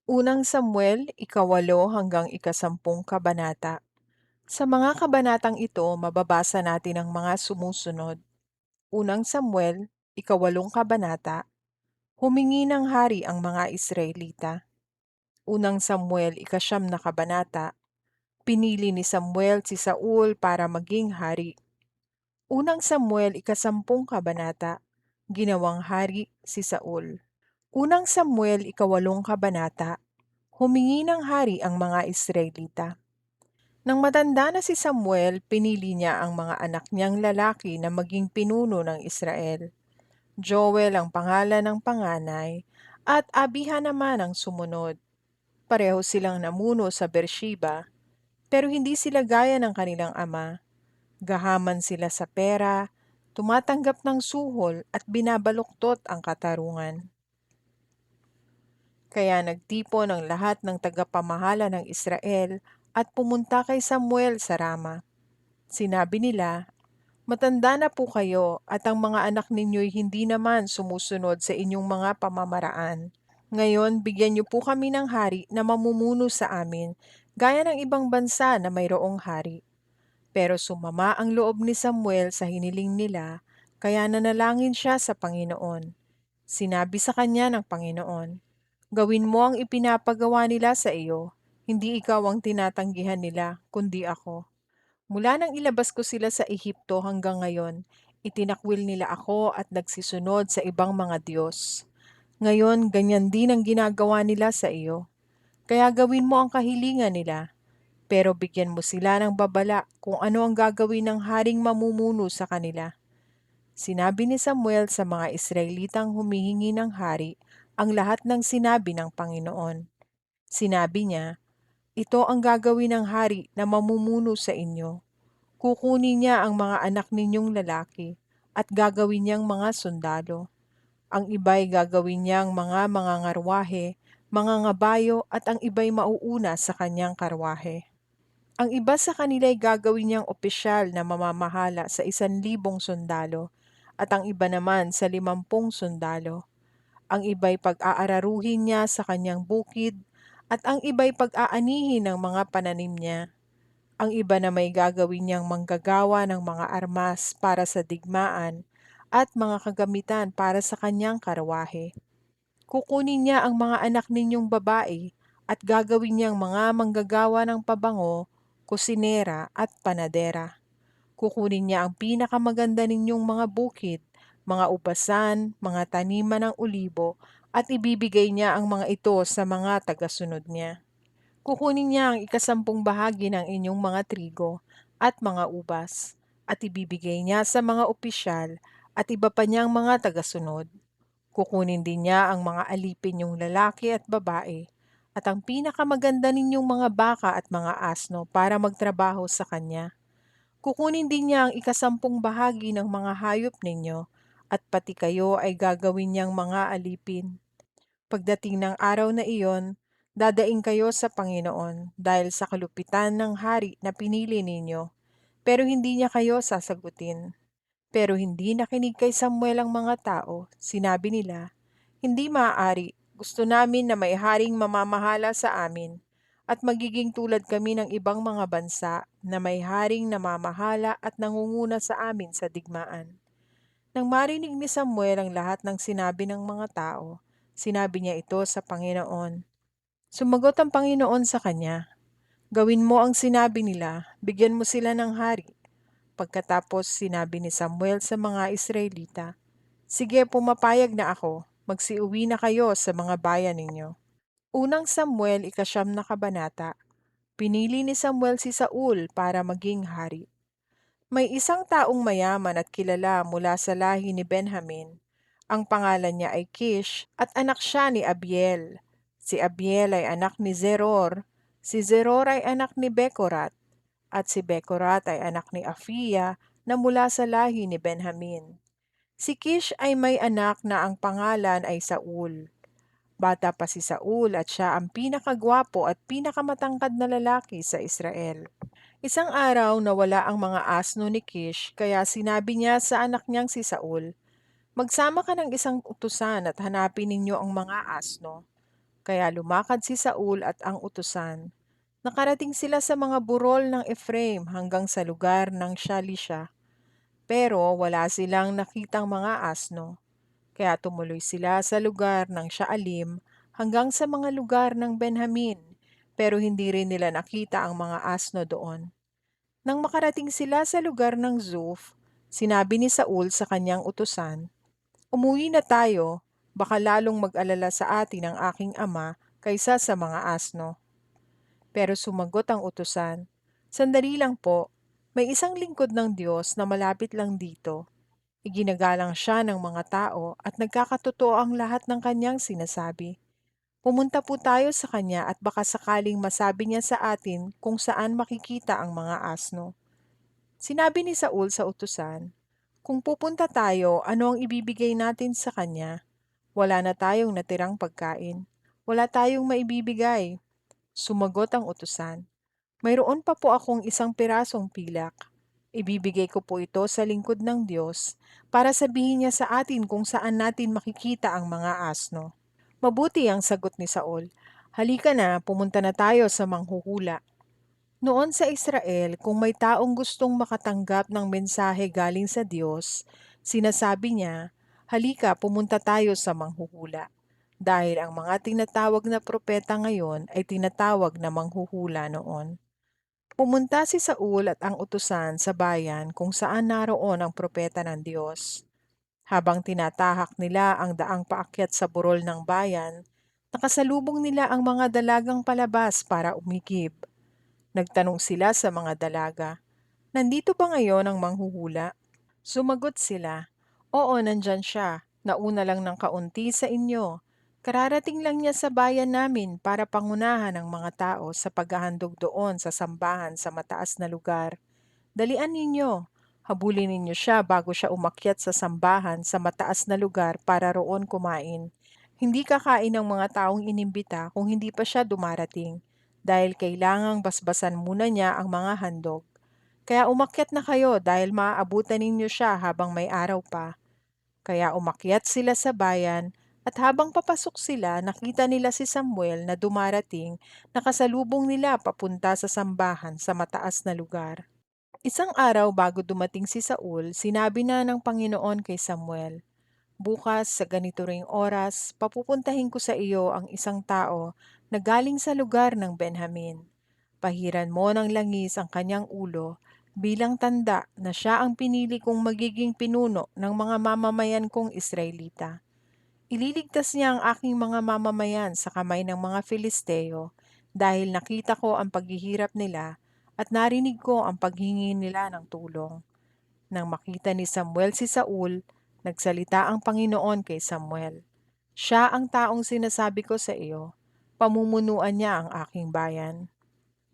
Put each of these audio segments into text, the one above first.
Unang Samuel, 8 hanggang 10 kabanata. Sa mga kabanatang ito, mababasa natin ang mga sumusunod. Unang Samuel, 8 kabanata. Humingi ng hari ang mga Israelita. Unang Samuel, 9 kabanata. Pinili ni Samuel si Saul para maging hari. Unang Samuel, 10 kabanata. Ginawang hari si Saul. Unang Samuel, 8 kabanata. Humingi ng hari ang mga Israelita. Nang matanda na si Samuel, pinili niya ang mga anak niyang lalaki na maging pinuno ng Israel. Joel ang pangalan ng panganay at Abiha naman ang sumunod. Pareho silang namuno sa Beersheba, pero hindi sila gaya ng kanilang ama. Gahaman sila sa pera, tumatanggap ng suhol at binabaluktot ang katarungan. Kaya nagtipon ang lahat ng tagapamahala ng Israel at pumunta kay Samuel sa Rama. Sinabi nila, "Matanda na po kayo at ang mga anak ninyo'y hindi naman sumusunod sa inyong mga pamamaraan. Ngayon, bigyan niyo po kami ng hari na mamumuno sa amin, gaya ng ibang bansa na mayroong hari." Pero sumama ang loob ni Samuel sa hiniling nila, kaya nanalangin siya sa Panginoon. Sinabi sa kanya ng Panginoon, "Gawin mo ang ipinapagawa nila sa iyo. Hindi ikaw ang tinatanggihan nila, kundi ako. Mula nang ilabas ko sila sa Ehipto hanggang ngayon, itinakwil nila ako at nagsisunod sa ibang mga Diyos. Ngayon, ganyan din ang ginagawa nila sa iyo. Kaya gawin mo ang kahilingan nila, pero bigyan mo sila ng babala kung ano ang gagawin ng haring mamumuno sa kanila." Sinabi ni Samuel sa mga Israelitang humihingi ng hari ang lahat ng sinabi ng Panginoon. Sinabi niya, "Ito ang gagawin ng hari na mamumuno sa inyo. Kukunin niya ang mga anak ninyong lalaki at gagawin niyang mga sundalo. Ang iba'y gagawin niyang mga mangangarwahe, mga ngabayo at ang iba'y mauuna sa kanyang karwahe. Ang iba sa kanila'y gagawin niyang opisyal na mamamahala sa 1,000 sundalo at ang iba naman sa 50 sundalo. Ang iba'y pag-aararuhin niya sa kanyang bukid at ang iba'y pag-aanihin ng mga pananim niya. Ang iba na may gagawin niyang manggagawa ng mga armas para sa digmaan at mga kagamitan para sa kanyang karwahe. Kukunin niya ang mga anak ninyong babae at gagawin niyang mga manggagawa ng pabango, kusinera at panadera. Kukunin niya ang pinakamaganda ninyong mga bukid, mga ubasan, mga taniman ng olibo at ibibigay niya ang mga ito sa mga tagasunod niya. Kukunin niya ang 10 bahagi ng inyong mga trigo at mga ubas, at ibibigay niya sa mga opisyal at iba pa niyang mga tagasunod. Kukunin din niya ang mga alipin niyong lalaki at babae, at ang pinakamaganda ninyong mga baka at mga asno para magtrabaho sa kanya. Kukunin din niya ang 10 bahagi ng mga hayop ninyo, at pati kayo ay gagawin niyang mga alipin. Pagdating ng araw na iyon, dadaing kayo sa Panginoon dahil sa kalupitan ng hari na pinili ninyo, pero hindi niya kayo sasagutin. Pero hindi nakinig kay Samuel ang mga tao. Sinabi nila, "Hindi maaari. Gusto namin na may haring mamamahala sa amin at magiging tulad kami ng ibang mga bansa na may haring namamahala at nangunguna sa amin sa digmaan." Nang marinig ni Samuel ang lahat ng sinabi ng mga tao, sinabi niya ito sa Panginoon. Sumagot ang Panginoon sa kanya, "Gawin mo ang sinabi nila, bigyan mo sila ng hari." Pagkatapos sinabi ni Samuel sa mga Israelita, "Sige, pumapayag na ako. Magsiuwi na kayo sa mga bayan ninyo." Unang Samuel, 9 kabanata. Pinili ni Samuel si Saul para maging hari. May isang taong mayaman at kilala mula sa lahi ni Benjamin. Ang pangalan niya ay Kish at anak siya ni Abiel. Si Abiel ay anak ni Zeror. Si Zeror ay anak ni Bekorat. At si Bekorat ay anak ni Afia na mula sa lahi ni Benjamin. Si Kish ay may anak na ang pangalan ay Saul. Bata pa si Saul at siya ang pinakagwapo at pinakamatangkad na lalaki sa Israel. Isang araw nawala ang mga asno ni Kish kaya sinabi niya sa anak niyang si Saul, "Magsama ka ng isang utusan at hanapin ninyo ang mga asno." Kaya lumakad si Saul at ang utusan. Nakarating sila sa mga burol ng Ephraim hanggang sa lugar ng Shalisha, pero wala silang nakitang mga asno. Kaya tumuloy sila sa lugar ng Shaalim hanggang sa mga lugar ng Benjamin, pero hindi rin nila nakita ang mga asno doon. Nang makarating sila sa lugar ng Zuf, sinabi ni Saul sa kanyang utusan, "Umuwi na tayo, baka lalong mag-alala sa atin ang aking ama kaysa sa mga asno." Pero sumagot ang utusan, "Sandali lang po, may isang lingkod ng Diyos na malapit lang dito. Iginagalang siya ng mga tao at nagkakatotoo ang lahat ng kanyang sinasabi. Pumunta po tayo sa kanya at baka sakaling masabi niya sa atin kung saan makikita ang mga asno." Sinabi ni Saul sa utusan, "Kung pupunta tayo, ano ang ibibigay natin sa kanya? Wala na tayong natirang pagkain. Wala tayong maibibigay." Sumagot ang utusan, "Mayroon pa po akong isang pirasong pilak. Ibibigay ko po ito sa lingkod ng Diyos para sabihin niya sa atin kung saan natin makikita ang mga asno." Mabuti ang sagot ni Saul, "Halika na, pumunta na tayo sa manghuhula." Noon sa Israel, kung may taong gustong makatanggap ng mensahe galing sa Diyos, sinasabi niya, "Halika, pumunta tayo sa manghuhula." Dahil ang mga tinatawag na propeta ngayon ay tinatawag na manghuhula noon. Pumunta si Saul at ang utusan sa bayan kung saan naroon ang propeta ng Diyos. Habang tinatahak nila ang daang paakyat sa burol ng bayan, nakasalubong nila ang mga dalagang palabas para umikib. Nagtanong sila sa mga dalaga, "Nandito ba ngayon ang manghuhula?" Sumagot sila, "Oo, nandyan siya. Nauna lang ng kaunti sa inyo. Kararating lang niya sa bayan namin para pangunahan ang mga tao sa paghahandog doon sa sambahan sa mataas na lugar. Dalian ninyo. Habulin ninyo siya bago siya umakyat sa sambahan sa mataas na lugar para roon kumain. Hindi kakain ng mga taong inimbita kung hindi pa siya dumarating, dahil kailangang basbasan muna niya ang mga handog. Kaya umakyat na kayo dahil maaabutan ninyo siya habang may araw pa." Kaya umakyat sila sa bayan, at habang papasok sila, nakita nila si Samuel na dumarating, nakasalubong nila papunta sa sambahan sa mataas na lugar. Isang araw bago dumating si Saul, sinabi na ng Panginoon kay Samuel, "Bukas sa ganito ring oras, papupuntahin ko sa iyo ang isang tao na galing sa lugar ng Benjamin. Pahiran mo ng langis ang kanyang ulo bilang tanda na siya ang pinili kong magiging pinuno ng mga mamamayan kong Israelita. Ililigtas niya ang aking mga mamamayan sa kamay ng mga Filisteo dahil nakita ko ang paghihirap nila at narinig ko ang paghingi nila ng tulong." Nang makita ni Samuel si Saul, nagsalita ang Panginoon kay Samuel, "Siya ang taong sinasabi ko sa iyo. Pamumunuan niya ang aking bayan."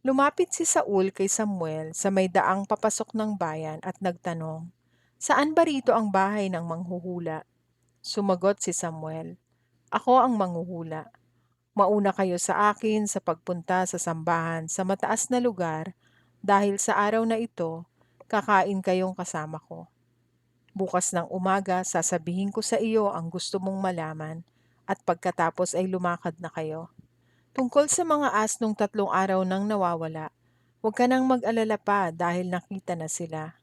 Lumapit si Saul kay Samuel sa may daang papasok ng bayan at nagtanong, "Saan ba rito ang bahay ng manghuhula?" Sumagot si Samuel, "Ako ang manghuhula. Mauna kayo sa akin sa pagpunta sa sambahan sa mataas na lugar dahil sa araw na ito, kakain kayong kasama ko. Bukas ng umaga sasabihin ko sa iyo ang gusto mong malaman at pagkatapos ay lumakad na kayo. Tungkol sa mga asnong 3 araw nang nawawala, huwag ka nang mag-alala pa dahil nakita na sila.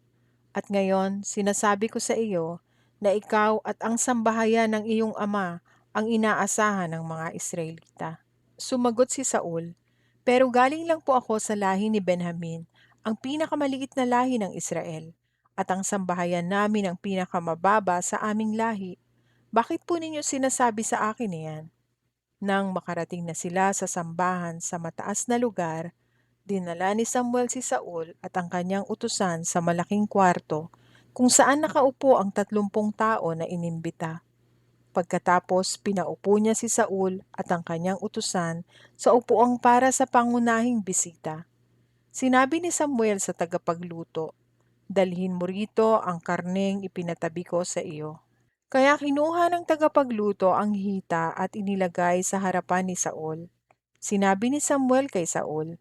At ngayon, sinasabi ko sa iyo na ikaw at ang sambahayan ng iyong ama ang inaasahan ng mga Israelita." Sumagot si Saul, "Pero galing lang po ako sa lahi ni Benjamin, ang pinakamaliit na lahi ng Israel, at ang sambahayan namin ang pinakamababa sa aming lahi. Bakit po ninyo sinasabi sa akin iyan?" Nang makarating na sila sa sambahan sa mataas na lugar, dinala ni Samuel si Saul at ang kanyang utusan sa malaking kwarto kung saan nakaupo ang 30 tao na inimbita. Pagkatapos pinaupo niya si Saul at ang kanyang utusan sa upuang para sa pangunahing bisita. Sinabi ni Samuel sa tagapagluto, "Dalhin mo rito ang karneng ipinatabi ko sa iyo." Kaya kinuha ng tagapagluto ang hita at inilagay sa harapan ni Saul. Sinabi ni Samuel kay Saul,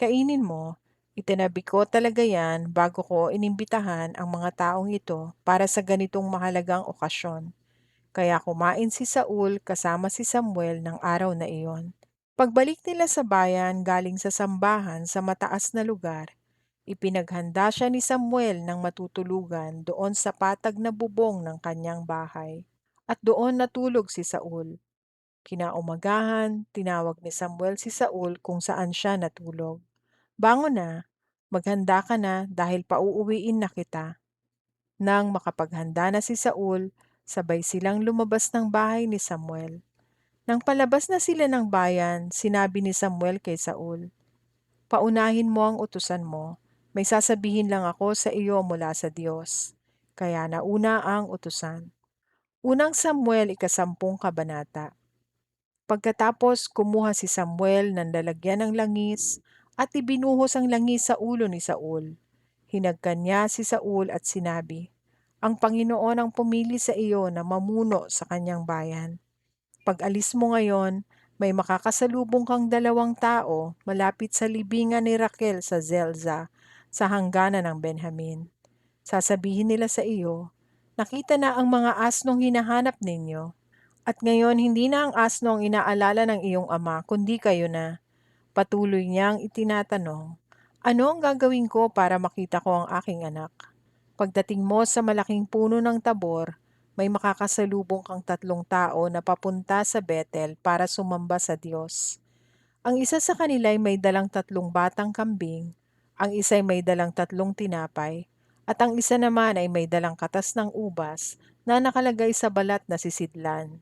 "Kainin mo. Itinabi ko talaga yan bago ko inimbitahan ang mga taong ito para sa ganitong mahalagang okasyon." Kaya kumain si Saul kasama si Samuel ng araw na iyon. Pagbalik nila sa bayan galing sa sambahan sa mataas na lugar, ipinaghanda siya ni Samuel ng matutulugan doon sa patag na bubong ng kanyang bahay. At doon natulog si Saul. Kinaumagahan, tinawag ni Samuel si Saul kung saan siya natulog. Bangon na, maghanda ka na dahil pauuwiin na kita. Nang makapaghanda na si Saul, sabay silang lumabas ng bahay ni Samuel. Nang palabas na sila ng bayan, sinabi ni Samuel kay Saul, "Paunahin mo ang utusan mo. May sasabihin lang ako sa iyo mula sa Diyos." Kaya nauna ang utusan. Unang Samuel 10 kabanata. Pagkatapos kumuha si Samuel ng lalagyan ng langis at ibinuhos ang langis sa ulo ni Saul. Hinagkan niya si Saul at sinabi, "Ang Panginoon ang pumili sa iyo na mamuno sa kanyang bayan. Pag-alis mo ngayon, may makakasalubong kang 2 tao malapit sa libingan ni Raquel sa Zelza, sa hangganan ng Benjamin. Sasabihin nila sa iyo, 'Nakita na ang mga asnong hinahanap ninyo.' At ngayon hindi na ang asno ang inaalala ng iyong ama, kundi kayo na." Patuloy niyang itinatanong, "Ano ang gagawin ko para makita ko ang aking anak?" Pagdating mo sa malaking puno ng Tabor, may makakasalubong kang 3 tao na papunta sa Bethel para sumamba sa Diyos. Ang isa sa kanila ay may dalang 3 batang kambing, ang isa ay may dalang 3 tinapay, at ang isa naman ay may dalang katas ng ubas na nakalagay sa balat na sisidlan.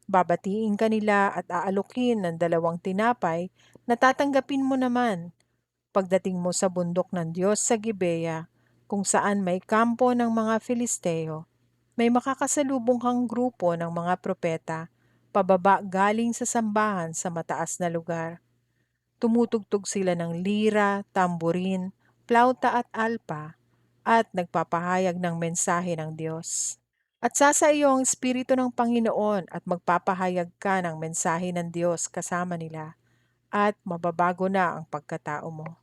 Babatiin ka nila at aalukin ng 2 tinapay na tatanggapin mo naman. Pagdating mo sa bundok ng Diyos sa Gibeya, kung saan may kampo ng mga Filisteo, may makakasalubong kang grupo ng mga propeta, pababa galing sa sambahan sa mataas na lugar. Tumutugtog sila ng lira, tamburin, plauta at alpa, at nagpapahayag ng mensahe ng Diyos. At sasa iyo ang Espiritu ng Panginoon at magpapahayag ka ng mensahe ng Diyos kasama nila, at mababago na ang pagkatao mo.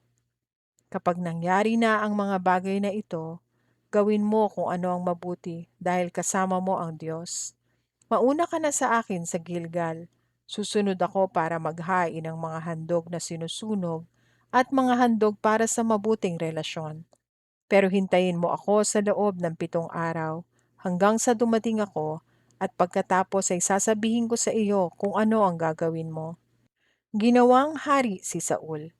Kapag nangyari na ang mga bagay na ito, gawin mo kung ano ang mabuti dahil kasama mo ang Diyos. Mauna ka na sa akin sa Gilgal. Susunod ako para maghain ng mga handog na sinusunog at mga handog para sa mabuting relasyon. Pero hintayin mo ako sa loob ng 7 araw hanggang sa dumating ako, at pagkatapos ay sasabihin ko sa iyo kung ano ang gagawin mo." Ginawang hari si Saul.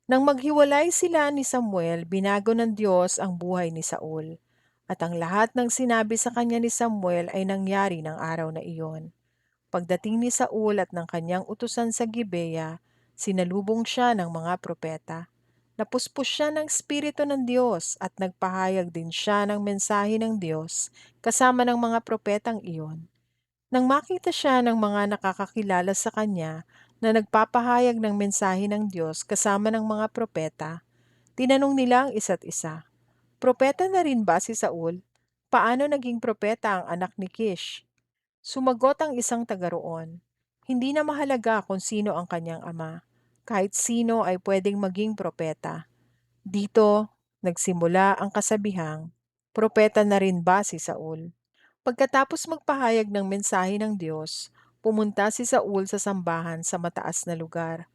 Nang maghiwalay sila ni Samuel, binago ng Diyos ang buhay ni Saul. At ang lahat ng sinabi sa kanya ni Samuel ay nangyari ng araw na iyon. Pagdating ni Saul at ng kanyang utusan sa Gibeya, sinalubong siya ng mga propeta. Napuspos siya ng Espiritu ng Diyos at nagpahayag din siya ng mensahe ng Diyos kasama ng mga propetang iyon. Nang makita siya ng mga nakakakilala sa kanya na nagpapahayag ng mensahe ng Diyos kasama ng mga propeta, tinanong nila ang isa't isa, "Propeta na rin ba si Saul? Paano naging propeta ang anak ni Kish?" Sumagot ang isang taga roon, "Hindi na mahalaga kung sino ang kanyang ama. Kahit sino ay pwedeng maging propeta." Dito nagsimula ang kasabihang, "Propeta na rin ba si Saul?" Pagkatapos magpahayag ng mensahe ng Diyos, pumunta si Saul sa sambahan sa mataas na lugar.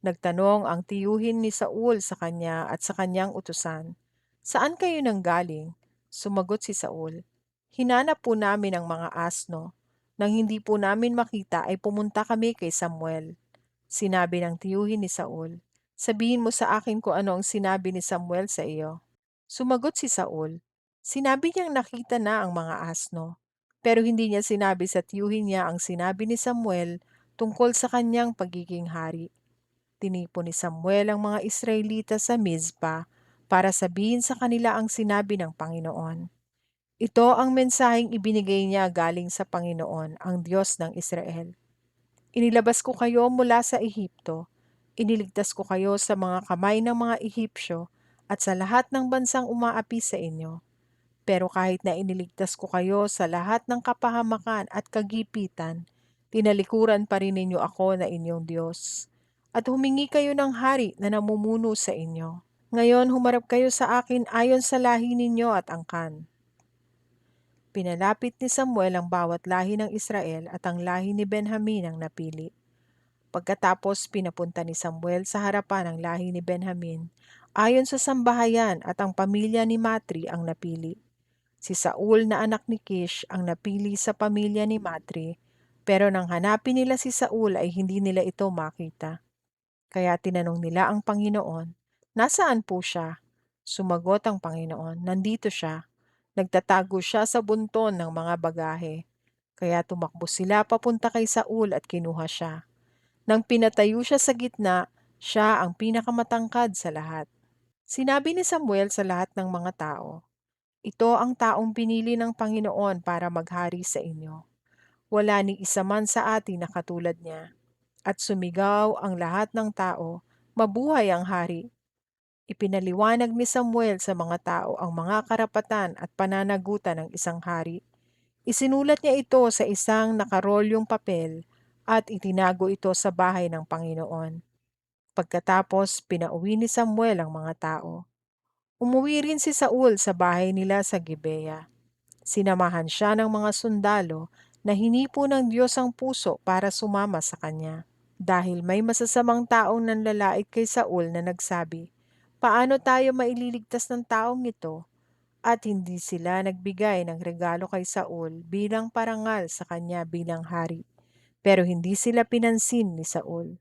Nagtanong ang tiyuhin ni Saul sa kanya at sa kanyang utusan, "Saan kayo nanggaling?" Sumagot si Saul, "Hinanap po namin ang mga asno. Nang hindi po namin makita ay pumunta kami kay Samuel." Sinabi ng tiyuhin ni Saul, "Sabihin mo sa akin kung ano ang sinabi ni Samuel sa iyo." Sumagot si Saul, "Sinabi niyang nakita na ang mga asno." Pero hindi niya sinabi sa tiyuhin niya ang sinabi ni Samuel tungkol sa kanyang pagiging hari. Tinipon ni Samuel ang mga Israelita sa Mizpa para sabihin sa kanila ang sinabi ng Panginoon. Ito ang mensaheng ibinigay niya galing sa Panginoon, ang Diyos ng Israel. "Inilabas ko kayo mula sa Ehipto. Iniligtas ko kayo sa mga kamay ng mga Ehipsyo at sa lahat ng bansang umaapi sa inyo. Pero kahit na iniligtas ko kayo sa lahat ng kapahamakan at kagipitan, tinalikuran pa rin ninyo ako na inyong Diyos. At humingi kayo ng hari na namumuno sa inyo. Ngayon humarap kayo sa akin ayon sa lahi ninyo at angkan. Pinalapit ni Samuel ang bawat lahi ng Israel at ang lahi ni Benjamin ang napili. Pagkatapos pinapunta ni Samuel sa harapan ang lahi ni Benjamin ayon sa sambahayan at ang pamilya ni Matri ang napili. Si Saul na anak ni Kish ang napili sa pamilya ni Matri, pero nang hanapin nila si Saul ay hindi nila ito makita. Kaya tinanong nila ang Panginoon, "Nasaan po siya?" Sumagot ang Panginoon, "Nandito siya. Nagtatago siya sa bunton ng mga bagahe." Kaya tumakbo sila papunta kay Saul at kinuha siya. Nang pinatayo siya sa gitna, siya ang pinakamatangkad sa lahat. Sinabi ni Samuel sa lahat ng mga tao, "Ito ang taong pinili ng Panginoon para maghari sa inyo. Wala ni isa man sa atin na katulad niya." At sumigaw ang lahat ng tao, "Mabuhay ang hari!" Ipinaliwanag ni Samuel sa mga tao ang mga karapatan at pananagutan ng isang hari. Isinulat niya ito sa isang nakarolyong papel at itinago ito sa bahay ng Panginoon. Pagkatapos, pinauwi ni Samuel ang mga tao. Umuwi rin si Saul sa bahay nila sa Gibea. Sinamahan siya ng mga sundalo na hinipo ng Diyos ang puso para sumama sa kanya. Dahil may masasamang taong nanlalait kay Saul na nagsabi, "Paano tayo maililigtas ng taong ito?" At hindi sila nagbigay ng regalo kay Saul bilang parangal sa kanya bilang hari. Pero hindi sila pinansin ni Saul.